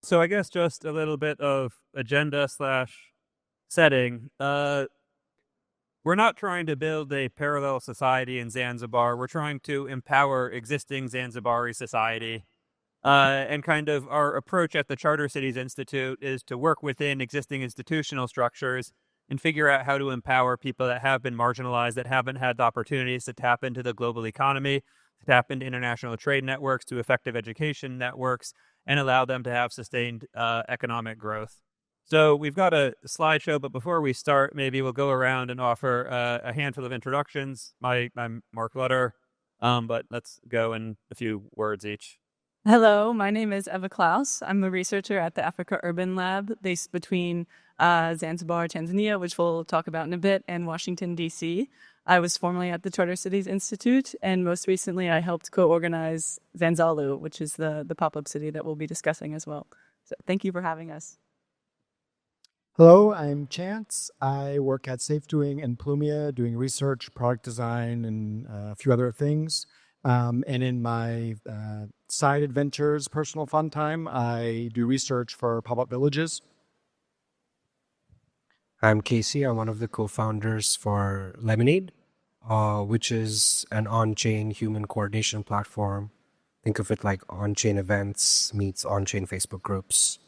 So I guess just a little bit of agenda slash setting. We're not trying to build a parallel society in Zanzibar. We're trying to empower existing Zanzibari society. And kind of our approach at the Charter Cities Institute is to work within existing institutional structures and figure out how to empower people that have been marginalized, that haven't had the opportunities to tap into the global economy, to tap into international trade networks, to effective education networks, and allow them to have sustained economic growth. So we've got a slideshow, but before we start, maybe we'll go around and offer a handful of introductions. I'm Mark Lutter, but let's go in a few words each. Hello, my name is Eva Klaus. I'm a researcher at the Africa Urban Lab based between Zanzibar, Tanzania, which we'll talk about in a bit, and Washington, D.C. I was formerly at the Charter Cities Institute, and most recently I helped co-organize Zanzalu, which is the pop-up city that we'll be discussing as well. So thank you for having us. Hello, I'm Chance. I work at Safe Doing and Plumia, doing research, product design, and a few other things. And in my side adventures, personal fun time, I do research for pop-up villages. I'm Casey. I'm one of the co-founders for Lemonade, which is an on-chain human coordination platform. Think of it like on-chain events meets on-chain Facebook groups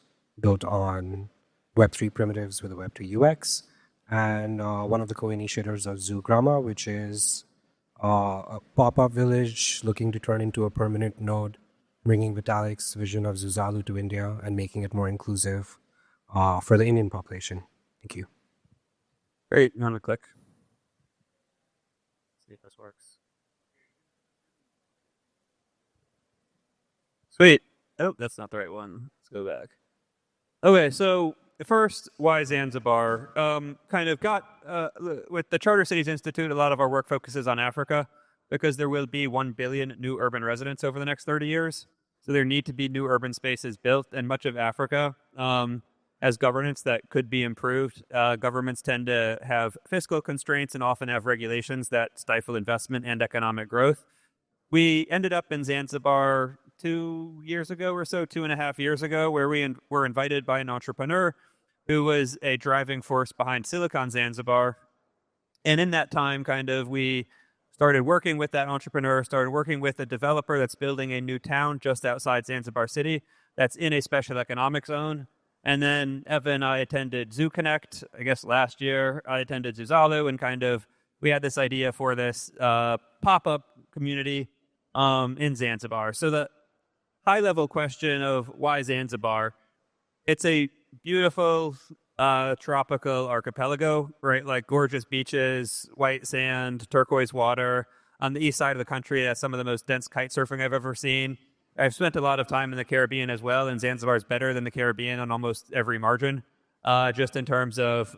built on Web3 primitives with a Web2 UX. And one of the co-initiators of Zugrama, which is a pop-up village looking to turn into a permanent node, bringing Vitalik's vision of Zanzalu to India and making it more inclusive for the Indian population. Thank you. Great. You want to click? See if this works. Sweet. Oh, that's not the right one. Let's go back. Okay, so first, why Zanzibar? Kind of got, with the Charter Cities Institute, a lot of our work focuses on Africa because there will be 1 billion new urban residents over the next 30 years. So there need to be new urban spaces built, and much of Africa has governance that could be improved. Governments tend to have fiscal constraints and often have regulations that stifle investment and economic growth. We ended up in Zanzibar 2 years ago or so, 2.5 years ago, where we were invited by an entrepreneur who was a driving force behind Silicon Zanzibar. And in that time, we started working with that entrepreneur, started working with a developer that's building a new town just outside Zanzibar City that's in a special economic zone. And then Eva and I attended ZooConnect, I guess last year. I attended Zanzalu, and we had this idea for this pop-up community in Zanzibar. So the high-level question of why Zanzibar, it's a beautiful tropical archipelago, right? Like gorgeous beaches, white sand, turquoise water. On the east side of the country, that's some of the most dense kite surfing I've ever seen. I've spent a lot of time in the Caribbean as well, and Zanzibar is better than the Caribbean on almost every margin, just in terms of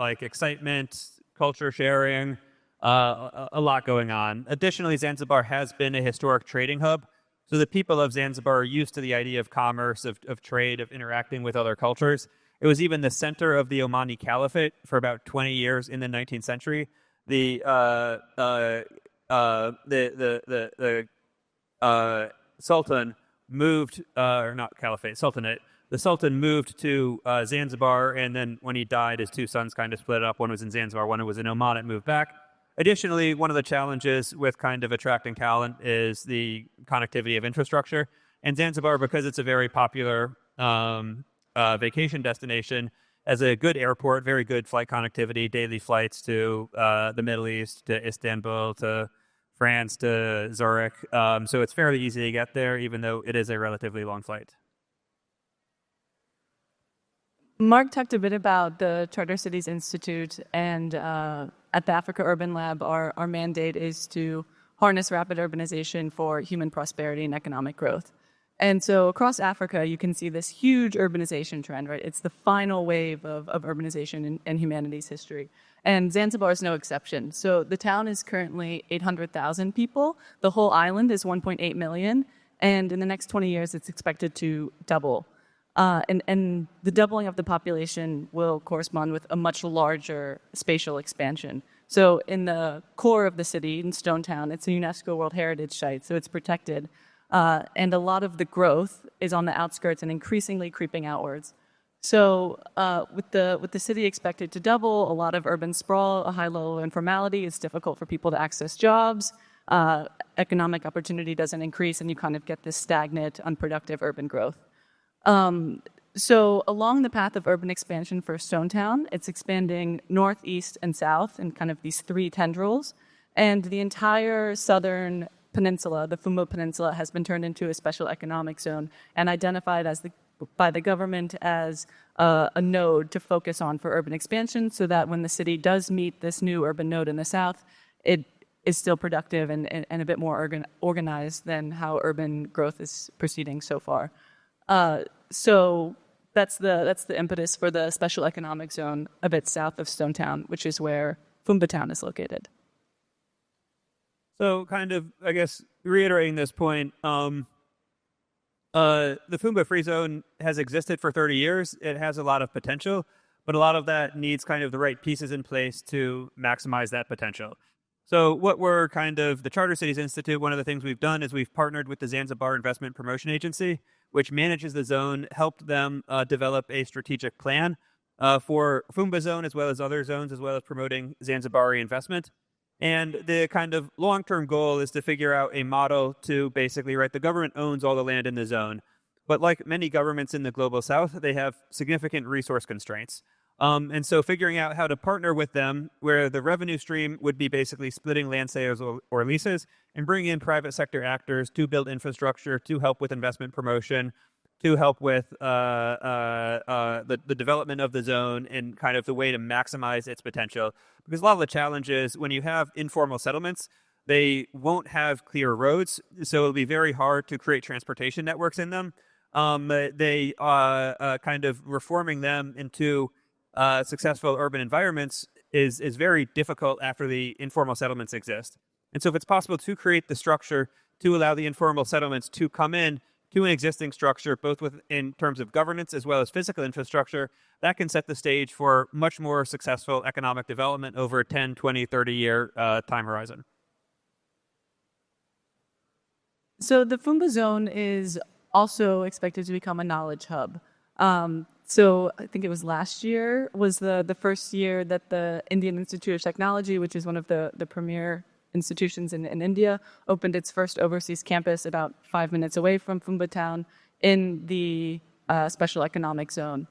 excitement, culture sharing, a lot going on. Additionally, Zanzibar has been a historic trading hub. So the people of Zanzibar are used to the idea of commerce, of trade, of interacting with other cultures. It was even the center of the Omani Caliphate for about 20 years in the 19th century. The Sultan moved, or not Caliphate, Sultanate. The Sultan moved to Zanzibar, and then when he died, his two sons kind of split up. One was in Zanzibar, one was in Oman, and moved back. Additionally, one of the challenges with kind of attracting talent is the connectivity of infrastructure. And Zanzibar, because it's a very popular vacation destination, has a good airport, very good flight connectivity, daily flights to the Middle East, to Istanbul, to France, to Zurich. So it's fairly easy to get there, even though it is a relatively long flight. Mark talked a bit about the Charter Cities Institute, and at the Africa Urban Lab, our mandate is to harness rapid urbanization for human prosperity and economic growth. And so across Africa, you can see this huge urbanization trend, right? It's the final wave of urbanization in humanity's history. And Zanzibar is no exception. So the town is currently 800,000 people. The whole island is 1.8 million. And in the next 20 years, it's expected to double. And the doubling of the population will correspond with a much larger spatial expansion. So in the core of the city, in Stone Town, it's a UNESCO World Heritage Site, so it's protected. and a lot of the growth is on the outskirts and increasingly creeping outwards. So with the city expected to double, a lot of urban sprawl, a high level of informality, it's difficult for people to access jobs. Economic opportunity doesn't increase, and you kind of get this stagnant, unproductive urban growth. So along the path of urban expansion for Stonetown, it's expanding north, east, and south in kind of these three tendrils. And the entire southern peninsula, the Fumba Peninsula, has been turned into a special economic zone and identified by the government as a node to focus on for urban expansion, so that when the city does meet this new urban node in the south, it is still productive and a bit more organized than how urban growth is proceeding so far. So that's the impetus for the special economic zone a bit south of Stonetown, which is where Fumba Town is located. So kind of, I guess, reiterating this point, the Fumba Free Zone has existed for 30 years. It has a lot of potential, but a lot of that needs kind of the right pieces in place to maximize that potential. So what we're the Charter Cities Institute, one of the things we've done is we've partnered with the Zanzibar Investment Promotion Agency, which manages the zone, helped them develop a strategic plan for Fumba Zone as well as other zones, as well as promoting Zanzibari investment. And the kind of long-term goal is to figure out a model to basically, the government owns all the land in the zone. But like many governments in the global south, they have significant resource constraints. And so figuring out how to partner with them, where the revenue stream would be basically splitting land sales or leases, and bring in private sector actors to build infrastructure, to help with investment promotion, to help with the development of the zone and kind of the way to maximize its potential. Because a lot of the challenge is when you have informal settlements, they won't have clear roads, so it'll be very hard to create transportation networks in them. They kind of reforming them into successful urban environments is very difficult after the informal settlements exist. And so if it's possible to create the structure to allow the informal settlements to come in to an existing structure, both in terms of governance as well as physical infrastructure, that can set the stage for much more successful economic development over a 10, 20, 30-year time horizon. So the Fumba Zone is also expected to become a knowledge hub. So I think it was last year was the first year that the Indian Institute of Technology, which is one of the premier institutions in India, opened its first overseas campus about 5 minutes away from Fumba Town in the Special Economic Zone.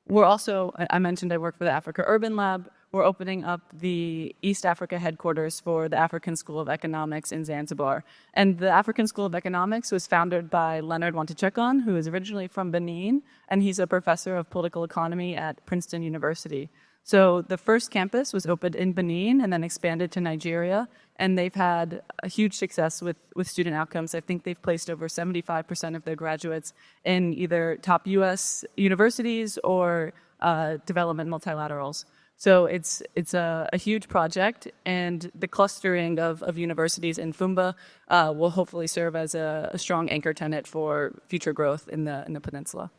We're also, I mentioned I work for the Africa Urban Lab. We're opening up the East Africa headquarters for the African School of Economics in Zanzibar. And the African School of Economics was founded by Leonard Wantichekon, who is originally from Benin, and he's a professor of political economy at Princeton University. So the first campus was opened in Benin and then expanded to Nigeria, and they've had a huge success with student outcomes. I think they've placed over 75% of their graduates in either top U.S. universities or development multilaterals. So it's a huge project, and the clustering of universities in Fumba will hopefully serve as a strong anchor tenant for future growth in the peninsula.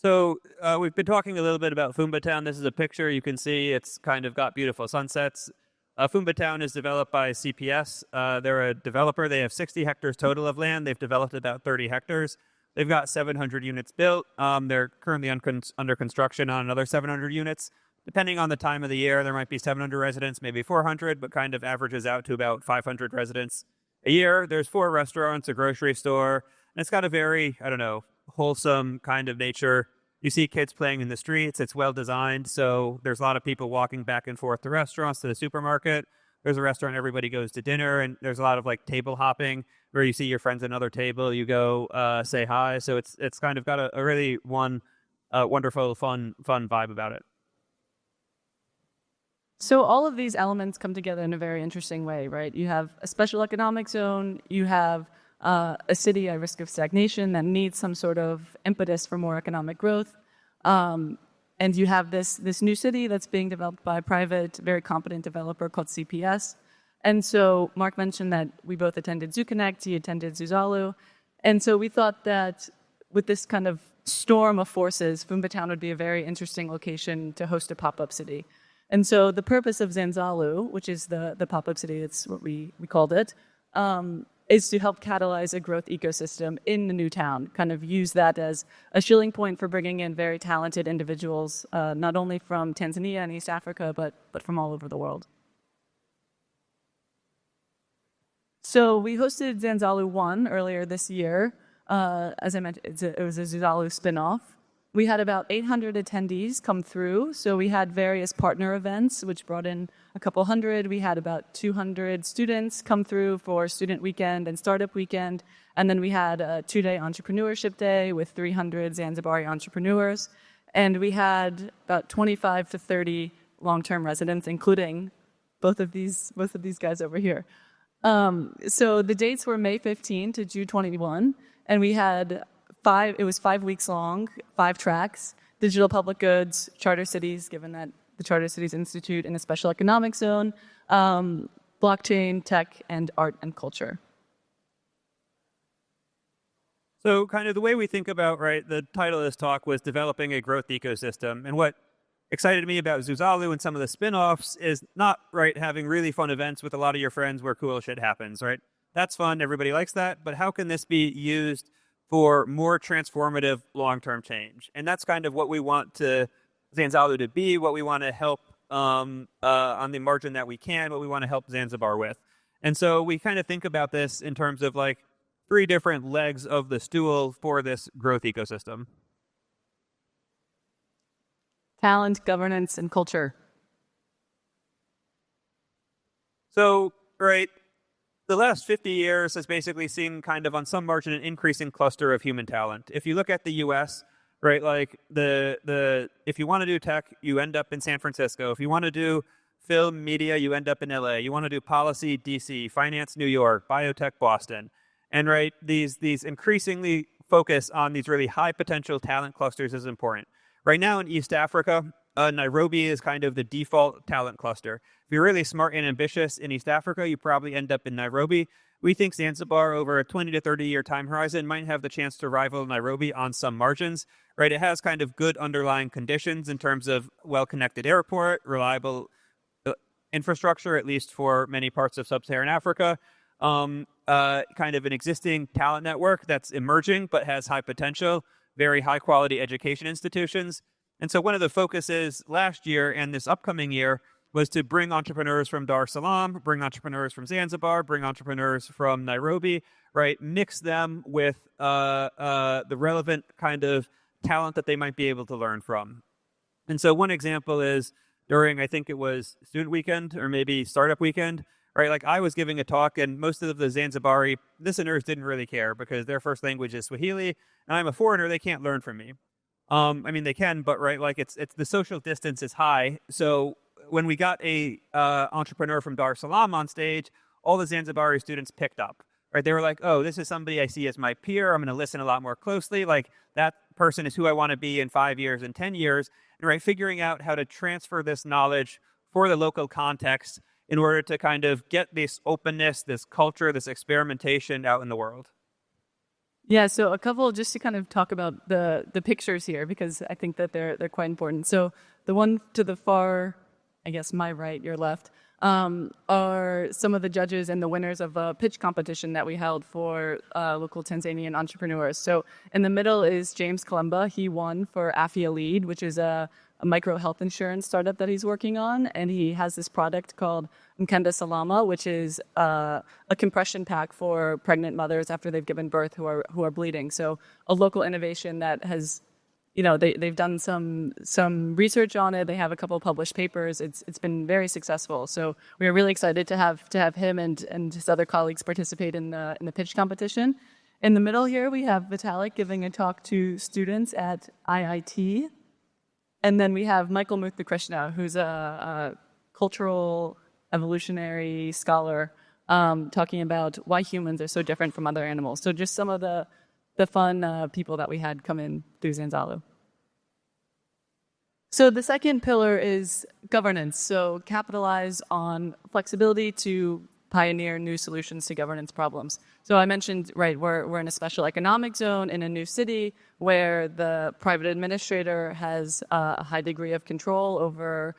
So we've been talking a little bit about Fumba Town. This is a picture. You can see it's kind of got beautiful sunsets. Fumba Town is developed by CPS. They're a developer. They have 60 hectares total of land. They've developed about 30 hectares. They've got 700 units built. They're currently under construction on another 700 units. Depending on the time of the year, there might be 700 residents, maybe 400, but kind of averages out to about 500 residents a year. There's 4 restaurants, a grocery store, and it's got a very, wholesome kind of nature. You see kids playing in the streets. It's well designed, so there's a lot of people walking back and forth to restaurants, to the supermarket. There's a restaurant everybody goes to dinner, and there's a lot of table hopping where you see your friends at another table, you go say hi. So it's kind of got a really wonderful, fun vibe about it. So all of these elements come together in a very interesting way, right? You have a special economic zone, you have a city at risk of stagnation that needs some sort of impetus for more economic growth. And you have this new city that's being developed by a private, very competent developer called CPS. And so Mark mentioned that we both attended ZooConnect, he attended Zanzalu. And so we thought that with this kind of storm of forces, Fumba Town would be a very interesting location to host a pop-up city. And so the purpose of Zanzalu, which is the pop-up city, it's what we called it, is to help catalyze a growth ecosystem in the new town, kind of use that as a shilling point for bringing in very talented individuals, not only from Tanzania and East Africa, but from all over the world. So we hosted Zanzalu 1 earlier this year. As I mentioned, it was a Zanzalu spin-off. We had about 800 attendees come through. So we had various partner events, which brought in a couple hundred. We had about 200 students come through for Student Weekend and Startup Weekend. And then we had a 2-day Entrepreneurship Day with 300 Zanzibari entrepreneurs. And we had about 25 to 30 long-term residents, including both of these guys over here. So the dates were May 15 to June 21. And we had it was 5 weeks long, 5 tracks: digital public goods, charter cities, given that the Charter Cities Institute in a special economic zone, blockchain, tech, and art and culture. So kind of the way we think about, right, the title of this talk was developing a growth ecosystem. And what excited me about Zanzalu and some of the spin-offs is not, right, having really fun events with a lot of your friends where cool shit happens, right? That's fun. Everybody likes that. But how can this be used for more transformative long-term change? And that's kind of what we want Zanzalu to be, what we want to help on the margin that we can, what we want to help Zanzibar with. And so we kind of think about this in terms of like 3 different legs of the stool for this growth ecosystem. Talent, governance, and culture. So, right, the last 50 years has basically seen kind of on some margin an increasing cluster of human talent. If you look at the US, right, like if you want to do tech, you end up in San Francisco. If you want to do film media, you end up in LA. You want to do policy, DC, finance, New York, biotech, Boston. And right, these increasingly focus on these really high potential talent clusters is important. Right now in East Africa, Nairobi is kind of the default talent cluster. If you're really smart and ambitious in East Africa, you probably end up in Nairobi. We think Zanzibar, over a 20 to 30-year time horizon, might have the chance to rival Nairobi on some margins. Right? It has kind of good underlying conditions in terms of well-connected airport, reliable infrastructure, at least for many parts of sub-Saharan Africa. Kind of an existing talent network that's emerging but has high potential, very high-quality education institutions. And so one of the focuses last year and this upcoming year was to bring entrepreneurs from Dar es Salaam, bring entrepreneurs from Zanzibar, bring entrepreneurs from Nairobi, right? Mix them with the relevant kind of talent that they might be able to learn from. And so one example is during, I think it was Student Weekend or maybe Startup Weekend, right? Like I was giving a talk and most of the Zanzibari listeners didn't really care because their first language is Swahili and I'm a foreigner, they can't learn from me. I mean, they can, but right, like it's the social distance is high. So when we got a entrepreneur from Dar es Salaam on stage, all the Zanzibari students picked up. Right? They were like, "Oh, this is somebody I see as my peer. I'm going to listen a lot more closely. Like that person is who I want to be in 5 years and 10 years." And right, figuring out how to transfer this knowledge for the local context in order to kind of get this openness, this culture, this experimentation out in the world. Yeah, so a couple, just to kind of talk about the pictures here, because I think that they're quite important. So the one to the far, I guess my right, your left, are some of the judges and the winners of a pitch competition that we held for local Tanzanian entrepreneurs. So in the middle is James Kalemba. He won for Afia Lead, which is a micro health insurance startup that he's working on. And he has this product called Mkenda Salama, which is a compression pack for pregnant mothers after they've given birth who are bleeding. So a local innovation that has, you know, they've done some research on it. They have a couple of published papers. It's been very successful. So we are really excited to have him and his other colleagues participate in the pitch competition. In the middle here, we have Vitalik giving a talk to students at IIT. And then we have Michael Muthukrishna, who's a cultural evolutionary scholar, talking about why humans are so different from other animals. So just some of the fun people that we had come in through Zanzalu. So the second pillar is governance. So capitalize on flexibility to pioneer new solutions to governance problems. So I mentioned, right, we're in a special economic zone in a new city where the private administrator has a high degree of control over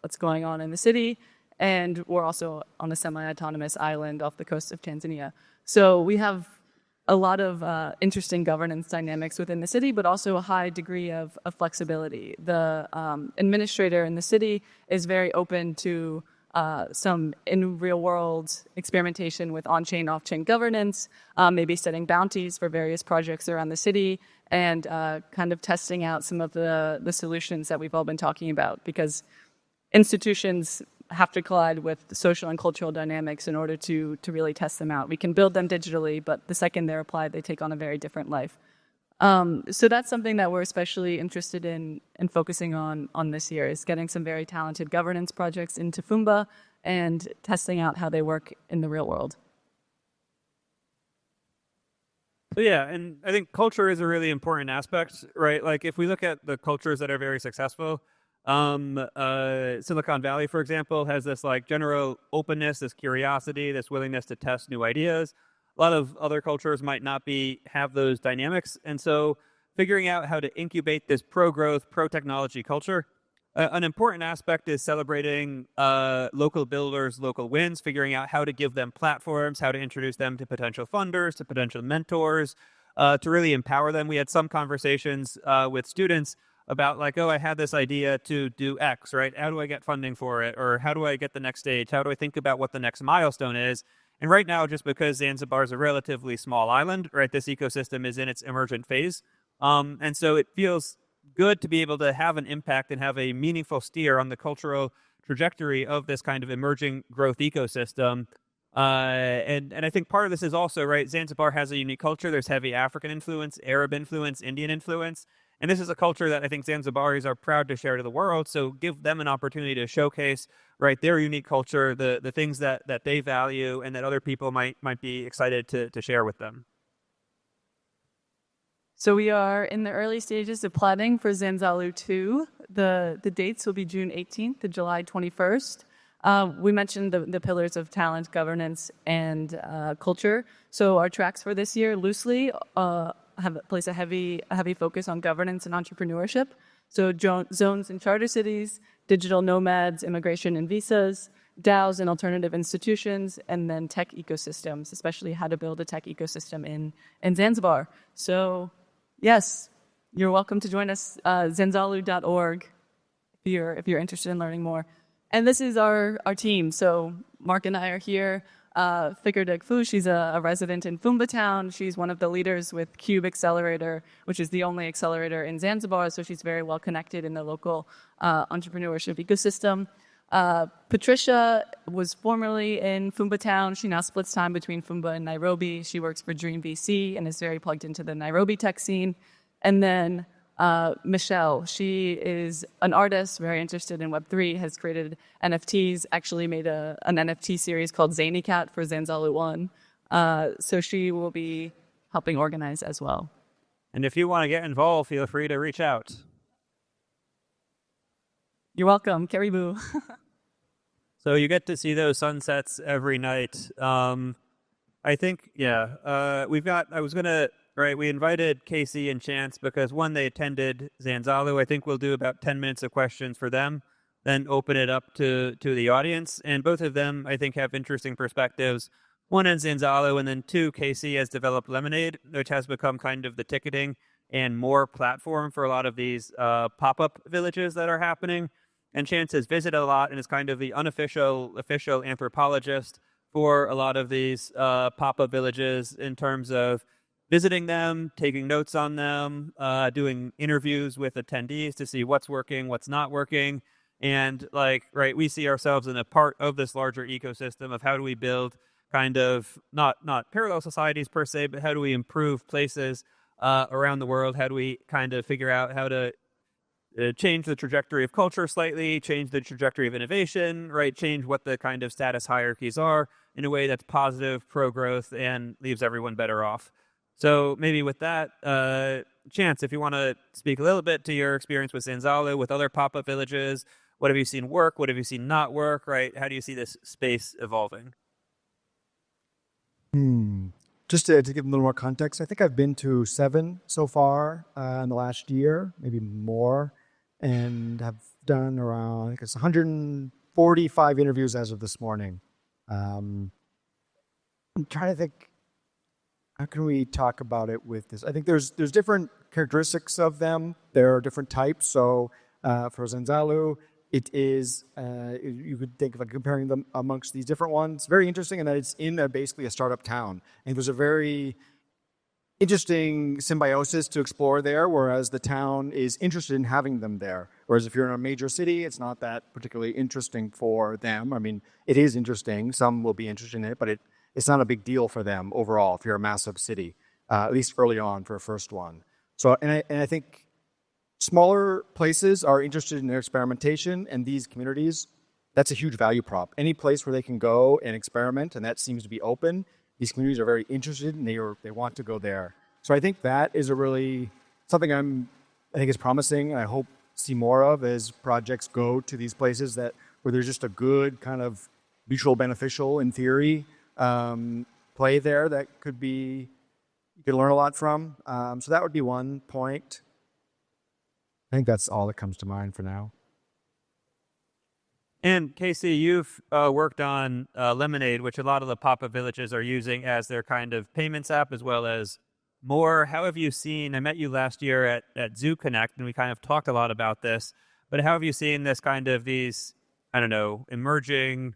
what's going on in the city. And we're also on a semi-autonomous island off the coast of Tanzania. So we have a lot of interesting governance dynamics within the city, but also a high degree of flexibility. The administrator in the city is very open to some in real-world experimentation with on-chain, off-chain governance, maybe setting bounties for various projects around the city, and kind of testing out some of the solutions that we've all been talking about, because institutions have to collide with the social and cultural dynamics in order to really test them out. We can build them digitally, but the second they're applied, they take on a very different life. So that's something that we're especially interested in focusing on this year, is getting some very talented governance projects into Fumba and testing out how they work in the real world. So yeah, and I think culture is a really important aspect, right? Like if we look at the cultures that are very successful, Silicon Valley, for example, has this like general openness, this curiosity, this willingness to test new ideas. A lot of other cultures might not have those dynamics. And so figuring out how to incubate this pro-growth, pro-technology culture, an important aspect is celebrating local builders, local wins, figuring out how to give them platforms, how to introduce them to potential funders, to potential mentors, to really empower them. We had some conversations with students about like, oh, I had this idea to do X, right? How do I get funding for it? Or how do I get the next stage? How do I think about what the next milestone is? And right now, just because Zanzibar is a relatively small island, right, this ecosystem is in its emergent phase. And so it feels good to be able to have an impact and have a meaningful steer on the cultural trajectory of this kind of emerging growth ecosystem. And I think part of this is also, right, Zanzibar has a unique culture. There's heavy African influence, Arab influence, Indian influence. And this is a culture that I think Zanzibaris are proud to share to the world. So give them an opportunity to showcase, right, their unique culture, the things that they value and that other people might be excited to share with them. So we are in the early stages of planning for Zanzalu 2. The dates will be June 18th to July 21st. We mentioned the pillars of talent, governance, and culture. So our tracks for this year loosely place a heavy focus on governance and entrepreneurship. So zones and charter cities, digital nomads, immigration and visas, DAOs and alternative institutions, and then tech ecosystems, especially how to build a tech ecosystem in Zanzibar. So yes, you're welcome to join us, zanzalu.org, if you're interested in learning more. And this is our team. So Mark and I are here. Fikir Degfu, she's a resident in Fumba town. She's one of the leaders with Cube Accelerator, which is the only accelerator in Zanzibar, so she's very well connected in the local entrepreneurship ecosystem. Patricia was formerly in Fumba town. She now splits time between Fumba and Nairobi. She works for Dream VC and is very plugged into the Nairobi tech scene. And then Michelle, she is an artist, very interested in Web3, has created NFTs, actually made an NFT series called Zany Cat for Zanzalu 1. So she will be helping organize as well. And if you want to get involved, feel free to reach out. You're welcome, Caribou. So you get to see those sunsets every night. I think, we invited Casey and Chance because, one, they attended Zanzalu. I think we'll do about 10 minutes of questions for them, then open it up to the audience. And both of them, I think, have interesting perspectives. One in Zanzalu, and then two, Casey has developed Lemonade, which has become kind of the ticketing and more platform for a lot of these pop-up villages that are happening. And Chance has visited a lot and is kind of the official anthropologist for a lot of these pop-up villages in terms of visiting them, taking notes on them, doing interviews with attendees to see what's working, what's not working. And we see ourselves in a part of this larger ecosystem of how do we build kind of not parallel societies per se, but how do we improve places around the world? How do we kind of figure out how to change the trajectory of culture slightly, change the trajectory of innovation, right? Change what the kind of status hierarchies are in a way that's positive, pro-growth, and leaves everyone better off. So maybe with that, Chance, if you want to speak a little bit to your experience with Zanzalu, with other pop-up villages, what have you seen work? What have you seen not work, right? How do you see this space evolving? Just to give a little more context, I think I've been to 7 so far in the last year, maybe more, and have done around, I think it's 145 interviews as of this morning. I'm trying to think, how can we talk about it with this? I think there's different characteristics of them. There are different types. So for Zanzalu, it is, you could think of like comparing them amongst these different ones. Very interesting in that it's in basically a startup town. And there's a very interesting symbiosis to explore there, whereas the town is interested in having them there. Whereas if you're in a major city, it's not that particularly interesting for them. I mean, it is interesting. Some will be interested in it, but it's not a big deal for them overall if you're a massive city, at least early on for a first one. So, and I think smaller places are interested in their experimentation, and these communities, that's a huge value prop. Any place where they can go and experiment, and that seems to be open, these communities are very interested and they want to go there. So I think that is something I think is promising, and I hope see more of as projects go to these places where there's just a good kind of mutual beneficial, in theory, play there that you could learn a lot from. So that would be one point. I think that's all that comes to mind for now. And Casey, you've worked on Lemonade, which a lot of the pop-up villages are using as their kind of payments app, as well as more. How have you seen, I met you last year at Zoo Connect, and we kind of talked a lot about this, but how have you seen this kind of these, I don't know, emerging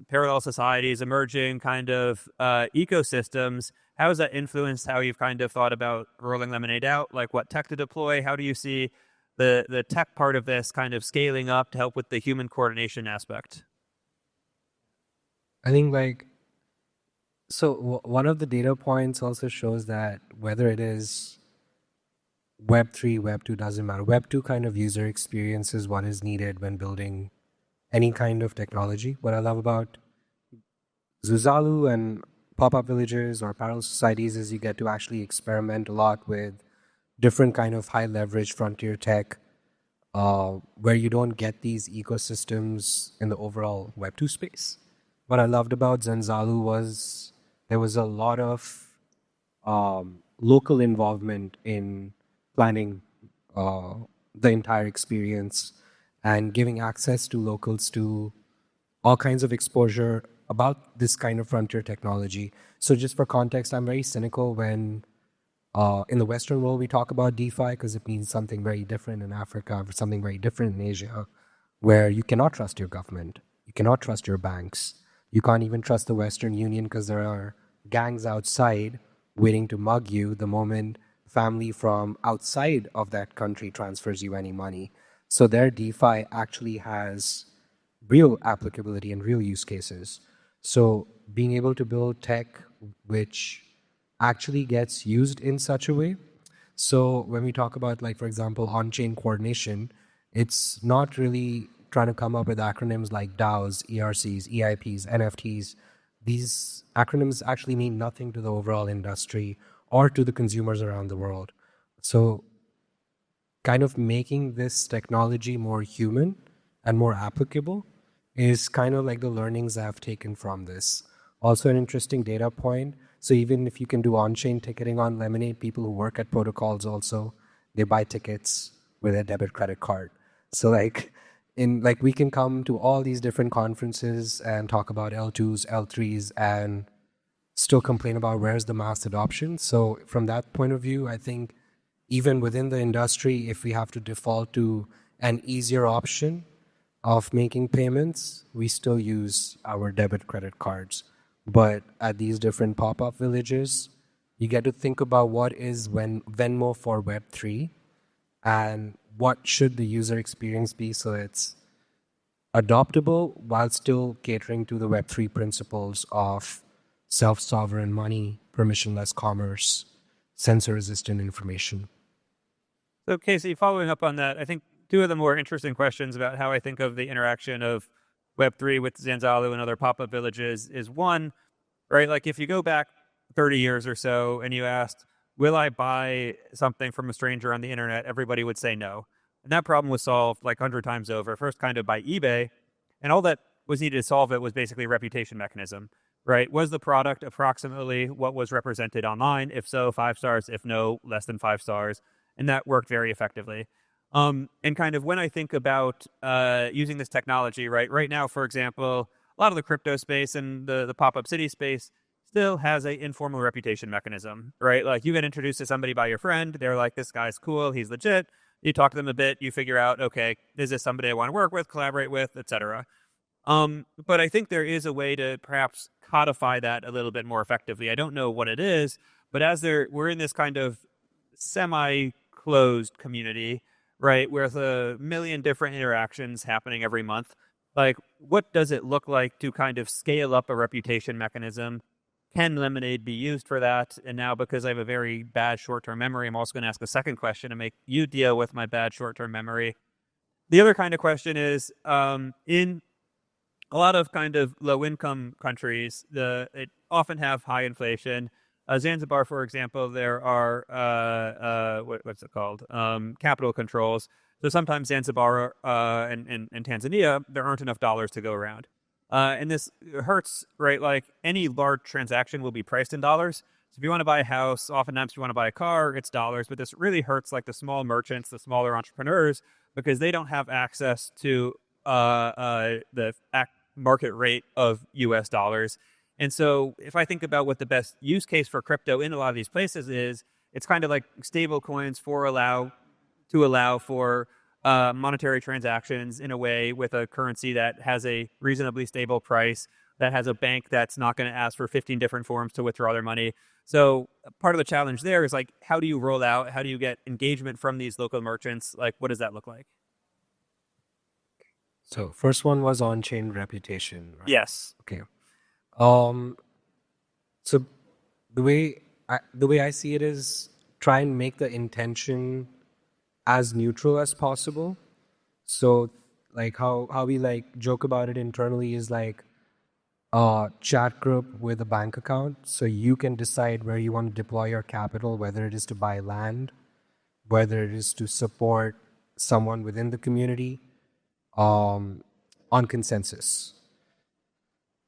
parallel societies, emerging kind of ecosystems? How has that influenced how you've kind of thought about rolling Lemonade out? Like what tech to deploy? How do you see the tech part of this kind of scaling up to help with the human coordination aspect? I think one of the data points also shows that whether it is Web3, Web2, doesn't matter. Web2 kind of user experience is what is needed when building any kind of technology. What I love about Zanzalu and pop-up villages or parallel societies is you get to actually experiment a lot with different kind of high leverage frontier tech where you don't get these ecosystems in the overall Web2 space. What I loved about Zanzalu was there was a lot of local involvement in planning the entire experience and giving access to locals to all kinds of exposure about this kind of frontier technology. So just for context, I'm very cynical when in the Western world we talk about DeFi because it means something very different in Africa or something very different in Asia, where you cannot trust your government, you cannot trust your banks, you can't even trust the Western Union because there are gangs outside waiting to mug you the moment family from outside of that country transfers you any money. So their DeFi actually has real applicability and real use cases. So being able to build tech which actually gets used in such a way. So when we talk about, like, for example, on-chain coordination, it's not really trying to come up with acronyms like DAOs, ERCs, EIPs, NFTs. These acronyms actually mean nothing to the overall industry or to the consumers around the world. So kind of making this technology more human and more applicable is kind of like the learnings I've taken from this. Also an interesting data point. So even if you can do on-chain ticketing on Lemonade, people who work at protocols also, they buy tickets with a debit credit card. So we can come to all these different conferences and talk about L2s, L3s, and still complain about where's the mass adoption. So from that point of view, I think even within the industry, if we have to default to an easier option of making payments, we still use our debit credit cards. But at these different pop-up villages, you get to think about what is Venmo for Web3 and what should the user experience be so it's adoptable while still catering to the Web3 principles of self-sovereign money, permissionless commerce, censor-resistant information. So Casey, following up on that, I think two of the more interesting questions about how I think of the interaction of Web3 with Zanzalu and other pop-up villages is one, right? Like if you go back 30 years or so and you asked, will I buy something from a stranger on the internet? Everybody would say no. And that problem was solved like 100 times over, first kind of by eBay. And all that was needed to solve it was basically a reputation mechanism. right? Was the product approximately what was represented online? If so, 5 stars. If no, less than 5 stars. And that worked very effectively. And kind of when I think about using this technology, right now, for example, a lot of the crypto space and the pop-up city space still has a informal reputation mechanism, right? Like you get introduced to somebody by your friend. They're like, this guy's cool. He's legit. You talk to them a bit. You figure out, okay, is this somebody I want to work with, collaborate with, etc. But I think there is a way to perhaps codify that a little bit more effectively. I don't know what it is, but we're in this kind of semi-closed community, right, with a million different interactions happening every month. Like, what does it look like to kind of scale up a reputation mechanism? Can Lemonade be used for that? And now, because I have a very bad short-term memory, I'm also going to ask a second question to make you deal with my bad short-term memory. The other kind of question is, in a lot of kind of low-income countries, it often have high inflation. Zanzibar, for example, there are what's it called? Capital controls. So sometimes Zanzibar and Tanzania, there aren't enough dollars to go around. And this hurts, right? Like any large transaction will be priced in dollars. So if you want to buy a house, oftentimes if you want to buy a car, it's dollars. But this really hurts like the small merchants, the smaller entrepreneurs, because they don't have access to the market rate of US dollars. And so if I think about what the best use case for crypto in a lot of these places is, it's kind of like stable coins to allow for monetary transactions in a way with a currency that has a reasonably stable price, that has a bank that's not going to ask for 15 different forms to withdraw their money. So part of the challenge there is like, how do you roll out? How do you get engagement from these local merchants? Like, what does that look like? So first one was on-chain reputation, right? Yes. Okay. So the way I see it is try and make the intention as neutral as possible. So like how we like joke about it internally is like a chat group with a bank account. So you can decide where you want to deploy your capital, whether it is to buy land, whether it is to support someone within the community, on consensus.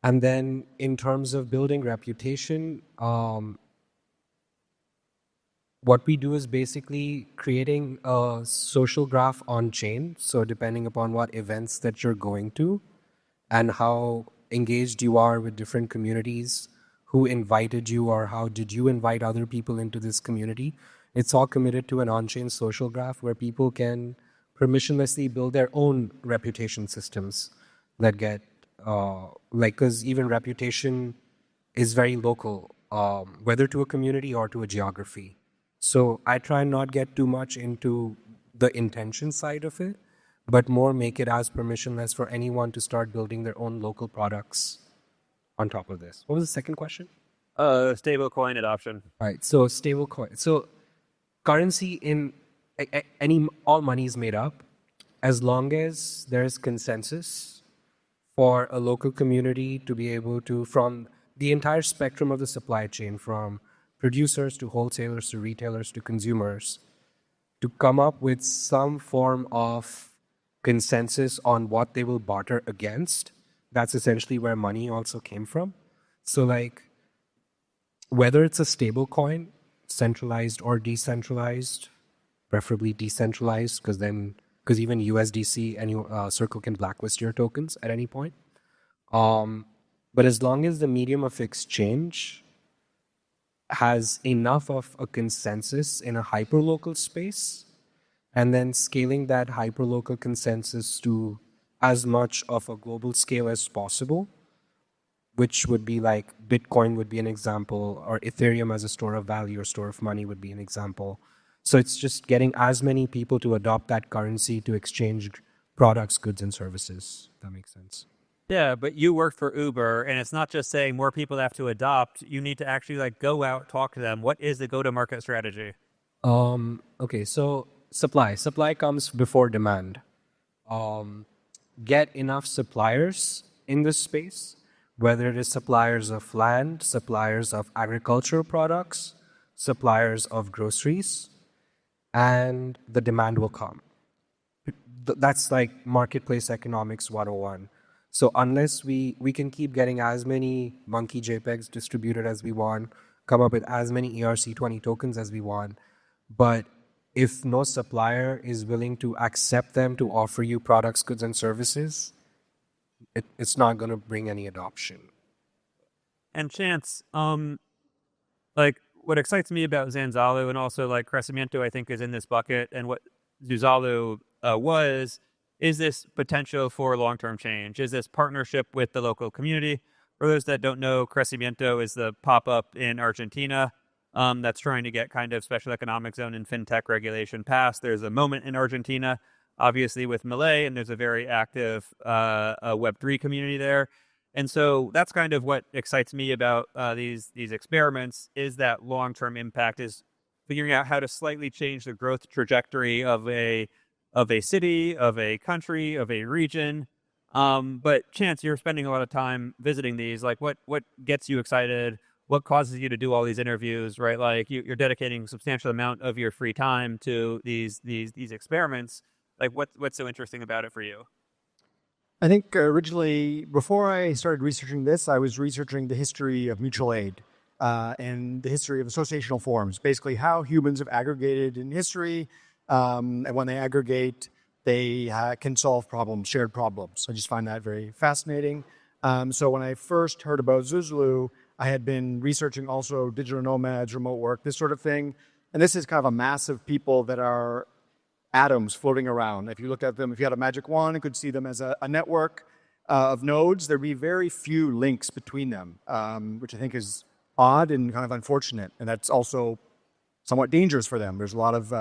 And then in terms of building reputation, what we do is basically creating a social graph on chain. So depending upon what events that you're going to and how engaged you are with different communities, who invited you or how did you invite other people into this community, it's all committed to an on-chain social graph where people can permissionlessly build their own reputation systems that get because even reputation is very local, whether to a community or to a geography. So I try and not get too much into the intention side of it, but more make it as permissionless for anyone to start building their own local products on top of this. What was the second question? Stable coin adoption. All right, so stable coin. So currency in all money is made up as long as there is consensus for a local community to be able to, from the entire spectrum of the supply chain, from producers to wholesalers to retailers to consumers, to come up with some form of consensus on what they will barter against. That's essentially where money also came from. So like, whether it's a stable coin, centralized or decentralized, preferably decentralized, because even USDC and Circle can blacklist your tokens at any point. But as long as the medium of exchange has enough of a consensus in a hyperlocal space, and then scaling that hyperlocal consensus to as much of a global scale as possible, which would be like Bitcoin would be an example, or Ethereum as a store of value or store of money would be an example. So it's just getting as many people to adopt that currency to exchange products, goods, and services. If that makes sense. Yeah, but you work for Uber, and it's not just saying more people have to adopt. You need to actually like go out, talk to them. What is the go-to-market strategy? Okay, so supply. Supply comes before demand. Get enough suppliers in this space, whether it is suppliers of land, suppliers of agricultural products, suppliers of groceries, and the demand will come. That's like marketplace economics 101. So unless we can keep getting as many monkey JPEGs distributed as we want, come up with as many ERC20 tokens as we want, but if no supplier is willing to accept them to offer you products, goods, and services, it's not going to bring any adoption. And Chance, like what excites me about Zanzalu and also like Crecimiento, I think is in this bucket, and what Zanzalu is this potential for long-term change? Is this partnership with the local community? For those that don't know, Crecimiento is the pop-up in Argentina that's trying to get kind of special economic zone and fintech regulation passed. There's a moment in Argentina, obviously with Malay, and there's a very active Web3 community there. And so that's kind of what excites me about these experiments, is that long-term impact, is figuring out how to slightly change the growth trajectory of a city, of a country, of a region. But Chance, you're spending a lot of time visiting these. Like, what gets you excited? What causes you to do all these interviews, right? Like, you're dedicating a substantial amount of your free time to these experiments. Like, what's so interesting about it for you? I think originally, before I started researching this, I was researching the history of mutual aid and the history of associational forms, basically how humans have aggregated in history. And when they aggregate, they can solve problems, shared problems. I just find that very fascinating. So when I first heard about Zanzalu, I had been researching also digital nomads, remote work, this sort of thing. And this is kind of a mass of people that are atoms floating around. If you looked at them, if you had a magic wand, you could see them as a network of nodes. There'd be very few links between them, which I think is odd and kind of unfortunate. And that's also somewhat dangerous for them. There's a lot of,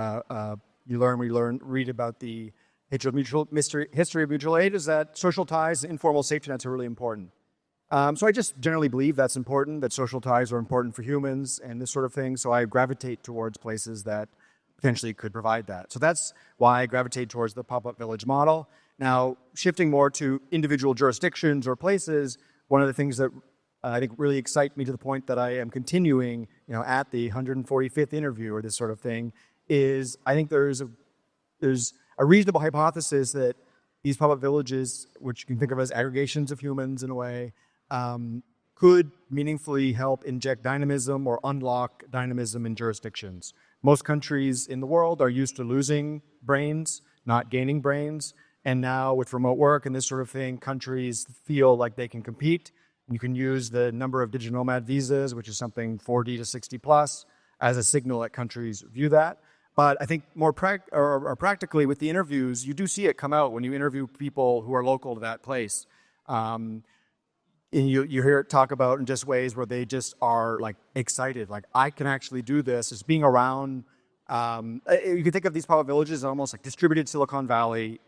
read about the history of mutual aid, is that social ties, informal safety nets are really important. So I just generally believe that's important, that social ties are important for humans and this sort of thing. So I gravitate towards places that potentially could provide that. So that's why I gravitate towards the pop-up village model. Now, shifting more to individual jurisdictions or places, one of the things that I think really excite me to the point that I am continuing, at the 145th interview or this sort of thing, is I think there's a reasonable hypothesis that these pop-up villages, which you can think of as aggregations of humans in a way, could meaningfully help inject dynamism or unlock dynamism in jurisdictions. Most countries in the world are used to losing brains, not gaining brains. And now with remote work and this sort of thing, countries feel like they can compete. You can use the number of digital nomad visas, which is something 40 to 60 plus, as a signal that countries view that. But I think more practically with the interviews, you do see it come out when you interview people who are local to that place. And you hear it talk about in just ways where they just are like excited, like I can actually do this. It's being around. You can think of these pop-up villages as almost like distributed Silicon Valley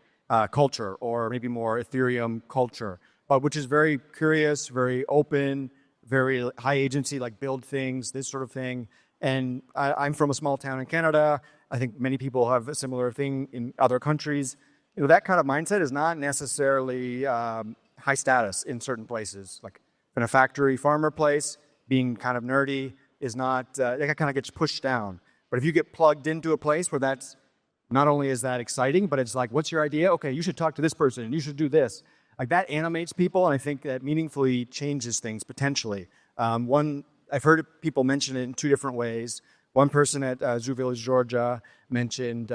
culture, or maybe more Ethereum culture, but which is very curious, very open, very high agency, like build things, this sort of thing. And I'm from a small town in Canada. I think many people have a similar thing in other countries. That kind of mindset is not necessarily high status in certain places. Like in a factory farmer place, being kind of nerdy is not, that kind of gets pushed down. But if you get plugged into a place where that's, not only is that exciting, but it's like, what's your idea? Okay, you should talk to this person and you should do this. Like that animates people, and I think that meaningfully changes things potentially. I've heard people mention it in two different ways. One person at Zoo Village, Georgia, mentioned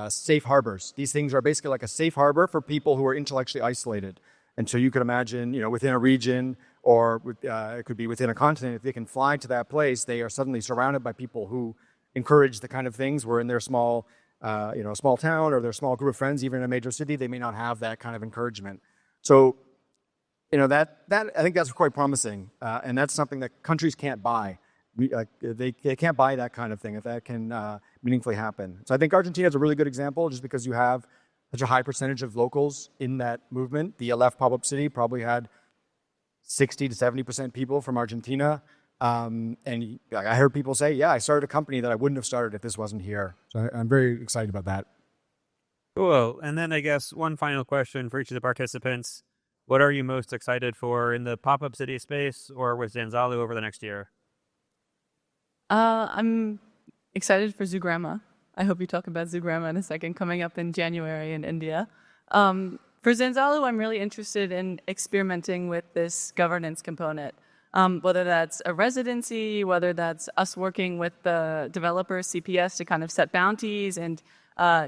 safe harbors. These things are basically like a safe harbor for people who are intellectually isolated. And so you could imagine, within a region, or it could be within a continent, if they can fly to that place, they are suddenly surrounded by people who encourage the kind of things where in their small, small town or their small group of friends, even in a major city, they may not have that kind of encouragement. So, that I think that's quite promising, and that's something that countries can't buy. They can't buy that kind of thing if that can meaningfully happen. So I think Argentina is a really good example, just because you have such a high percentage of locals in that movement. The LF pop-up city probably had 60 to 70% people from Argentina. And I heard people say, yeah, I started a company that I wouldn't have started if this wasn't here. So I'm very excited about that. Cool. And then I guess one final question for each of the participants. What are you most excited for in the pop-up city space or with Zanzalu over the next year? I'm excited for Zugrama. I hope you talk about Zugrama in a second, coming up in January in India. For For Zanzalu, I'm really interested in experimenting with this governance component, whether that's a residency, whether that's us working with the developers, CPS, to kind of set bounties and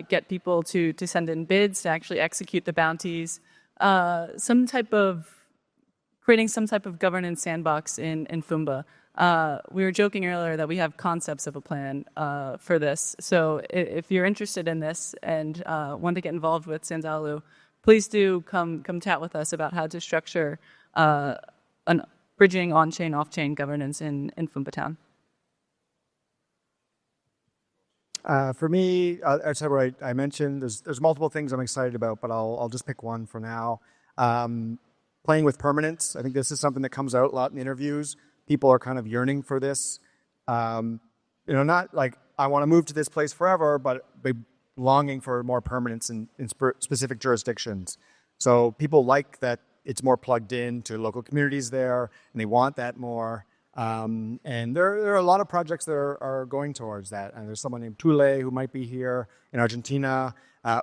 get people to send in bids to actually execute the bounties. Creating some type of governance sandbox in Fumba. We were joking earlier that we have concepts of a plan for this. So if you're interested in this and want to get involved with Zanzalu, please do come chat with us about how to structure an bridging on-chain, off-chain governance in Fumba Town. For me, that's what I mentioned. There's multiple things I'm excited about, but I'll just pick one for now. Playing with permanence. I think this is something that comes out a lot in interviews. People are kind of yearning for this. Not like I want to move to this place forever, but longing for more permanence in specific jurisdictions. So people like that it's more plugged in to local communities there, and they want that more. And there are a lot of projects that are going towards that. And there's someone named Tule who might be here in Argentina,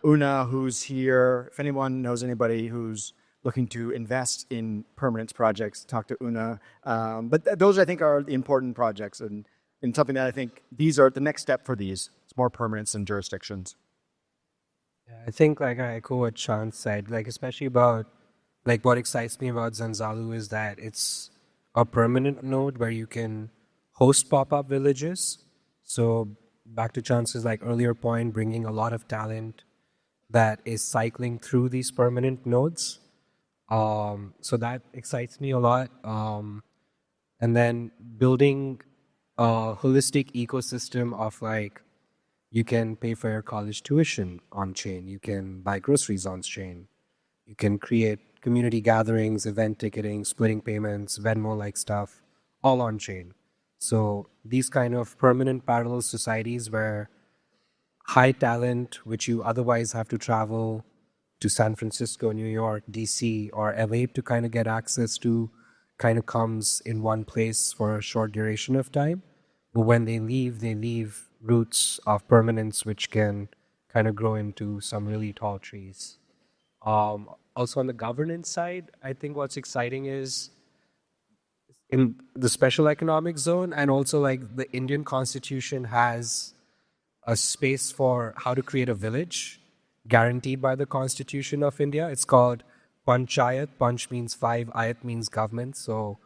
Una who's here. If anyone knows anybody who's looking to invest in permanence projects, talk to Una. But those, I think, are the important projects and something that I think these are the next step for these. It's more permanence in jurisdictions. Yeah, I think I echo what Sean said, especially about what excites me about Zanzalu is that it's a permanent node where you can host pop-up villages. So back to Chance's earlier point, bringing a lot of talent that is cycling through these permanent nodes. So that excites me a lot. And then building a holistic ecosystem of you can pay for your college tuition on chain, you can buy groceries on chain, you can create community gatherings, event ticketing, splitting payments, Venmo-like stuff, all on chain. So these kind of permanent parallel societies where high talent, which you otherwise have to travel to San Francisco, New York, DC, or LA to kind of get access to, kind of comes in one place for a short duration of time. But when they leave roots of permanence, which can kind of grow into some really tall trees. Also on the governance side, I think what's exciting is in the special economic zone, and also the Indian constitution has a space for how to create a village guaranteed by the Constitution of India. It's called Panchayat. Panch means 5, Ayat means government. So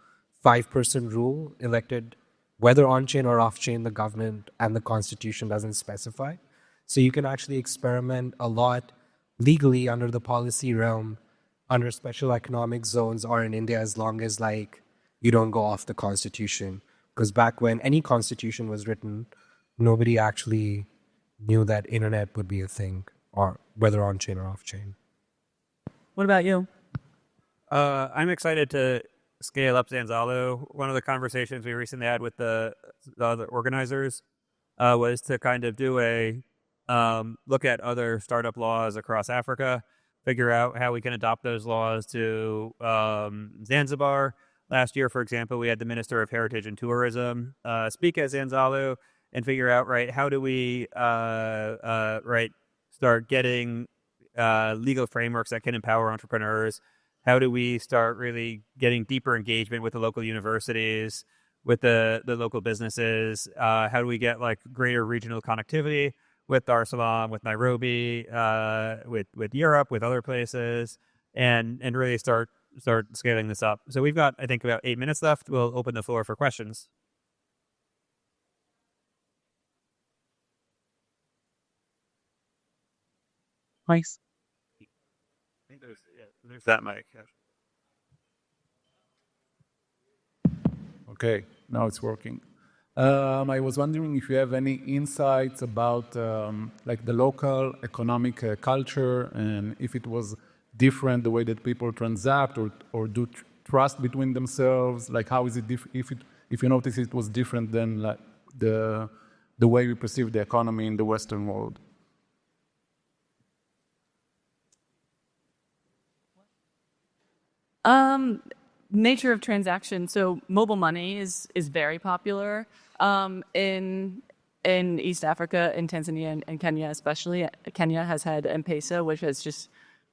5-person rule elected, whether on-chain or off-chain, the government and the Constitution doesn't specify. So you can actually experiment a lot legally under the policy realm, under special economic zones or in India, as long as you don't go off the Constitution. Because back when any Constitution was written, nobody actually knew that internet would be a thing, or whether on-chain or off-chain. What about you? I'm excited to scale up Zanzalu. One of the conversations we recently had with the other organizers was to kind of do a look at other startup laws across Africa, figure out how we can adopt those laws to Zanzibar. Last year, for example, we had the Minister of Heritage and Tourism speak at Zanzalu and figure out, how do we start getting legal frameworks that can empower entrepreneurs? How do we start really getting deeper engagement with the local universities, with the local businesses? How do we get greater regional connectivity with Dar es Salaam, with Nairobi, with Europe, with other places, and really start scaling this up? So we've got, I think, about 8 minutes left. We'll open the floor for questions. Nice. I think there's that mic. Okay, now it's working. I was wondering if you have any insights about the local economic culture, and if it was different the way that people transact or do trust between themselves. How is it if you notice it was different than the way we perceive the economy in the Western world? Nature of transaction. So mobile money is very popular in East Africa, in Tanzania and Kenya especially. Kenya has had M-Pesa, which has just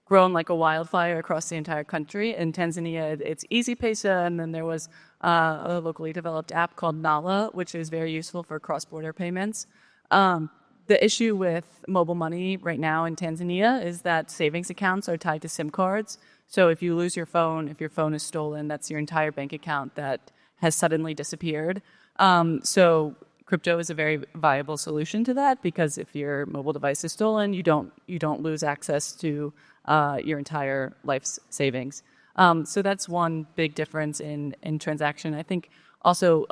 grown like a wildfire across the entire country. In Tanzania, it's EasyPesa, and then there was a locally developed app called Nala, which is very useful for cross-border payments. The issue with mobile money right now in Tanzania is that savings accounts are tied to SIM cards. So if you lose your phone, if your phone is stolen, that's your entire bank account that has suddenly disappeared. So crypto is a very viable solution to that, because if your mobile device is stolen, you don't lose access to your entire life's savings. So that's one big difference in transaction. I think also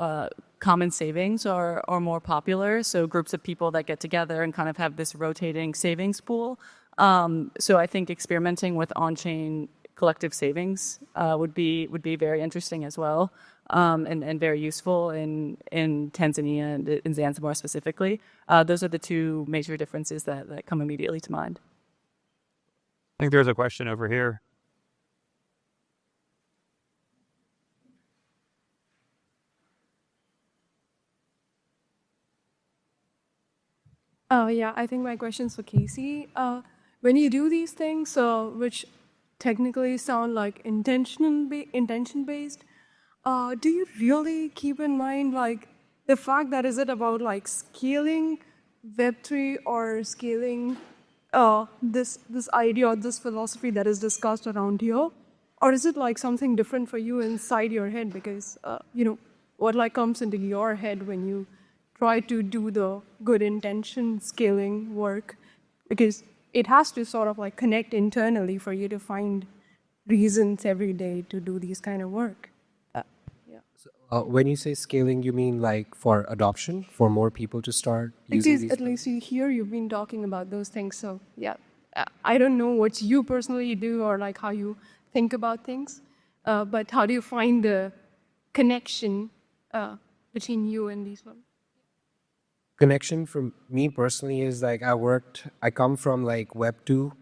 common savings are more popular. So groups of people that get together and kind of have this rotating savings pool. So I think experimenting with on-chain collective savings would be very interesting as well, and very useful in Tanzania and in Zanzibar specifically. Those are the two major differences that come immediately to mind. I think there's a question over here. Yeah, I think my question's for Casey. When you do these things, which technically sound like intention-based, do you really keep in mind like the fact that is it about like scaling Web3 or scaling this idea or this philosophy that is discussed around here, or is it like something different for you inside your head? Because what like comes into your head when you try to do the good intention scaling work, because it has to sort of like connect internally for you to find reasons every day to do these kind of work. When you say scaling, you mean like for adoption, for more people to start using these? At least here you've been talking about those things. So yeah, I don't know what you personally do or like how you think about things, but how do you find the connection between you and these ones? Connection for me personally is like I come from like Web 2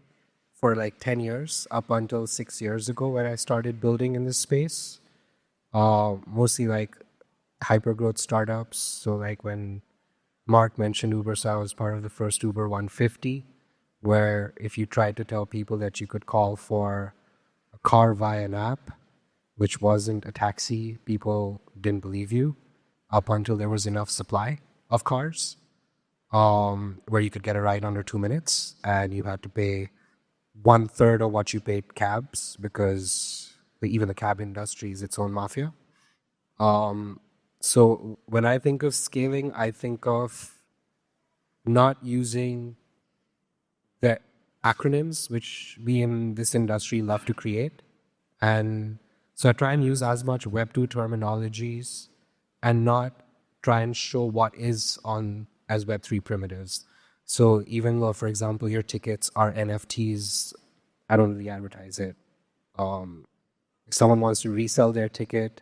for like 10 years up until 6 years ago when I started building in this space. Mostly like hypergrowth startups. So like when Mark mentioned Uber, so I was part of the first Uber 150, where if you tried to tell people that you could call for a car via an app, which wasn't a taxi, people didn't believe you up until there was enough supply of cars, where you could get a ride under 2 minutes, and you had to pay 1/3 of what you paid cabs, because even the cab industry is its own mafia. So when I think of scaling, I think of not using the acronyms which we in this industry love to create. And so I try and use as much Web 2 terminologies and not try and show what is on as Web 3 primitives. So even though, for example, your tickets are NFTs, I don't really advertise it. If someone wants to resell their ticket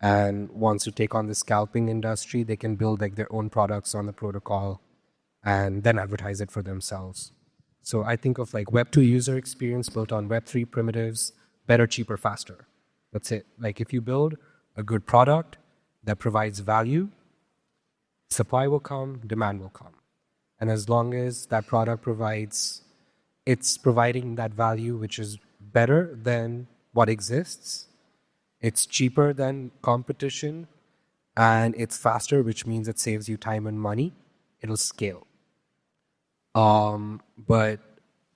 and wants to take on the scalping industry, they can build like their own products on the protocol and then advertise it for themselves. So I think of like Web 2 user experience built on Web 3 primitives, better, cheaper, faster. That's it. Like if you build a good product that provides value, supply will come, demand will come. And as long as that product it's providing that value which is better than what exists, it's cheaper than competition, and it's faster, which means it saves you time and money, it'll scale. But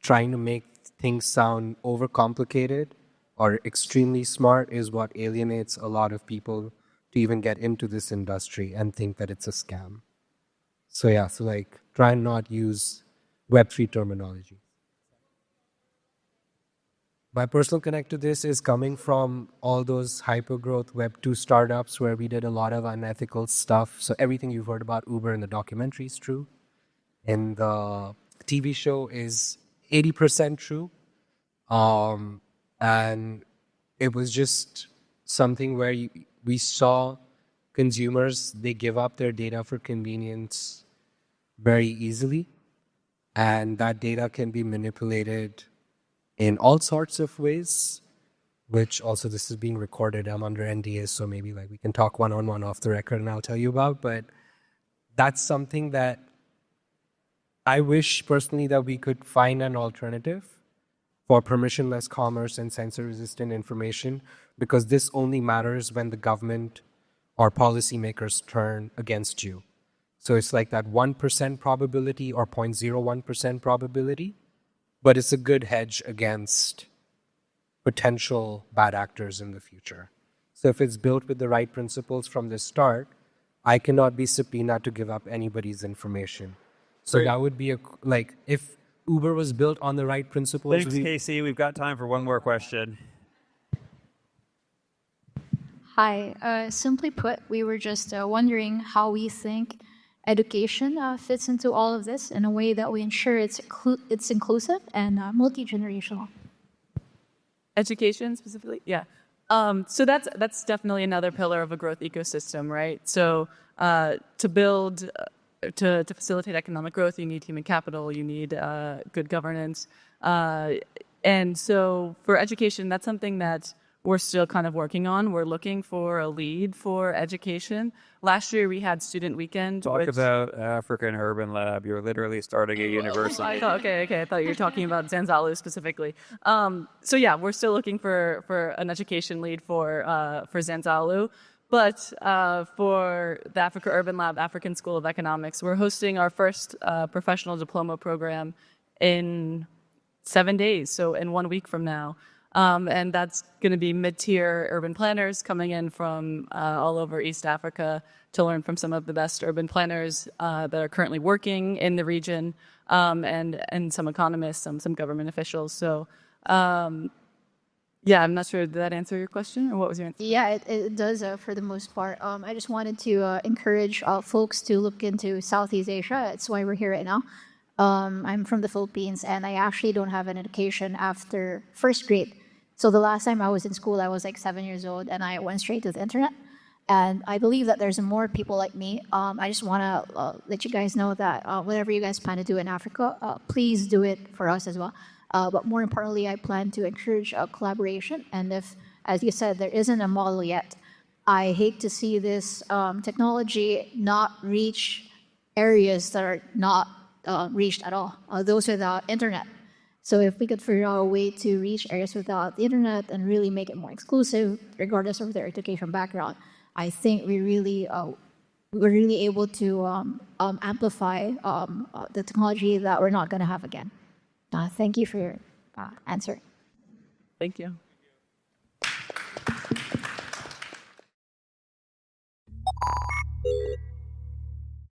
trying to make things sound overcomplicated or extremely smart is what alienates a lot of people to even get into this industry and think that it's a scam. So yeah, so like try and not use Web3 terminology. My personal connect to this is coming from all those hypergrowth Web2 startups where we did a lot of unethical stuff. So everything you've heard about Uber in the documentary is true. And the TV show is 80% true. And it was just something where we saw consumers, they give up their data for convenience very easily. And that data can be manipulated in all sorts of ways, which also this is being recorded. I'm under NDA, so maybe like we can talk one-on-one off the record and I'll tell you about. But that's something that I wish personally that we could find an alternative for permissionless commerce and censor-resistant information, because this only matters when the government or policymakers turn against you. So it's like that 1% probability or 0.01% probability, but it's a good hedge against potential bad actors in the future. So if it's built with the right principles from the start, I cannot be subpoenaed to give up anybody's information. So that would be if Uber was built on the right principles. Thanks, Casey. We've got time for one more question. Hi. Simply put, we were just wondering how we think education fits into all of this in a way that we ensure it's inclusive and multi-generational. Education specifically, yeah. So that's definitely another pillar of a growth ecosystem, right? So to build, to facilitate economic growth, you need human capital, you need good governance, and so for education, that's something that we're still kind of working on. We're looking for a lead for education. Last year we had Student Weekend. Talk about African Urban Lab. You're literally starting a university. Okay. I thought you were talking about Zanzalu specifically. So yeah, we're still looking for an education lead for Zanzalu. But for the Africa Urban Lab, African School of Economics, we're hosting our first professional diploma program in 7 days, so in 1 week from now. And that's going to be mid-tier urban planners coming in from all over East Africa to learn from some of the best urban planners that are currently working in the region, and some economists, some government officials. So, yeah, I'm not sure. Did that answer your question, or what was your answer? Yeah, it does for the most part. I just wanted to encourage folks to look into Southeast Asia. That's why we're here right now. I'm from the Philippines, and I actually don't have an education after first grade. So the last time I was in school, I was like 7 years old, and I went straight to the internet. And I believe that there's more people like me. I just want to let you guys know that whatever you guys plan to do in Africa, please do it for us as well. But more importantly, I plan to encourage collaboration. And if, as you said, there isn't a model yet, I hate to see this technology not reach areas that are not reached at all, those without internet. So if we could figure out a way to reach areas without the internet and really make it more exclusive, regardless of their education background, I think we're really able to amplify the technology that we're not going to have again. Thank you for your answer. Thank you.